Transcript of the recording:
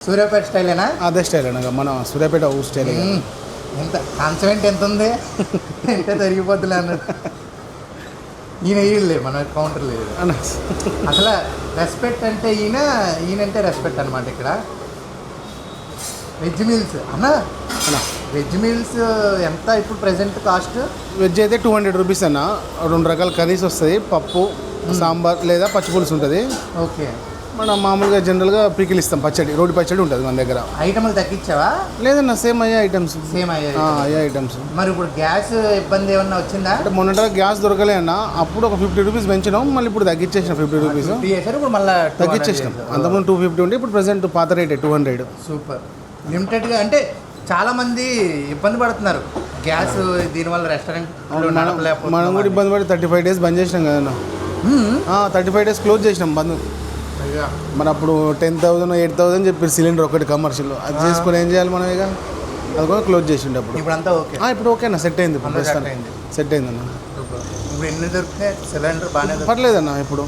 సూర్యాపేట స్టైలేనా? అదే స్టైల్ అన్న, మన సూర్యాపేట ఊ స్టైల్. ఎంత కాన్సెప్ట్ ఎంత ఉంది ఎంత తరిగిపోతులే అన్నట్టు. ఈయన వేయలే, మన కౌంటర్ లేదు అన్న. అసలు రెస్పెక్ట్ అంటే ఈయనంటే రెస్పెక్ట్ అనమాట. ఇక్కడ వెజ్ మీల్స్ అన్న, వెజ్ మీల్స్ ఎంత ఇప్పుడు ప్రెసెంట్ కాస్ట్? వెజ్ అయితే 200 రూపీస్ అన్న. 2 రకాల కర్రీస్ వస్తాయి, పప్పు, సాంబార్ లేదా పచ్చి పులుసు ఉంటుంది. ఓకే. మనం మామూలుగా జనరల్గా పీకిలు ఇస్తాం, పచ్చడి, రోడ్డు పచ్చడి ఉంటుంది మన దగ్గర. ఐటమ్లు తగ్గించావా? లేదన్న, సేమ్ అయ్యే ఐటమ్స్. సేమ్ అయ్యే ఐటమ్స్. మరి ఇప్పుడు గ్యాస్ ఇబ్బంది ఏమన్నా వచ్చిందా? అంటే మొన్నట గ్యాస్ దొరకలే అన్న, అప్పుడు ఒక 50 రూపీస్ పెంచినాం, మళ్ళీ ఇప్పుడు తగ్గించేసిన 50 రూపీస్ ఇప్పుడు మళ్ళీ తగ్గించేసినాం. అంతకుముందు 250 ఉంటే ఇప్పుడు ప్రెసెంట్ పాత రేటే 200. సూపర్. లిమిటెడ్గా అంటే చాలామంది ఇబ్బంది పడుతున్నారు గ్యాస్ దీనివల్ల. రెస్టారెంట్ మనం కూడా ఇబ్బంది పడి 35 డేస్ బంద్ చేసినాం కదన్నా. 35 డేస్ క్లోజ్ చేసినాం బంద్. మరి అప్పుడు 10,000 8,000 చెప్పారు సిలిండర్ ఒకటి కమర్షియల్. అది చేసుకుని ఏం చేయాలి మనం? ఇక అది కూడా క్లోజ్ చేసిండు అప్పుడు. ఇప్పుడు అంతా ఓకే. ఇప్పుడు ఓకే అన్న, సెట్ అయింది. సెట్ అయిందన్న. ఇప్పుడు ఎన్ని దొరికితే సిలిండర్ బాగానే పర్లేదన్న ఇప్పుడు.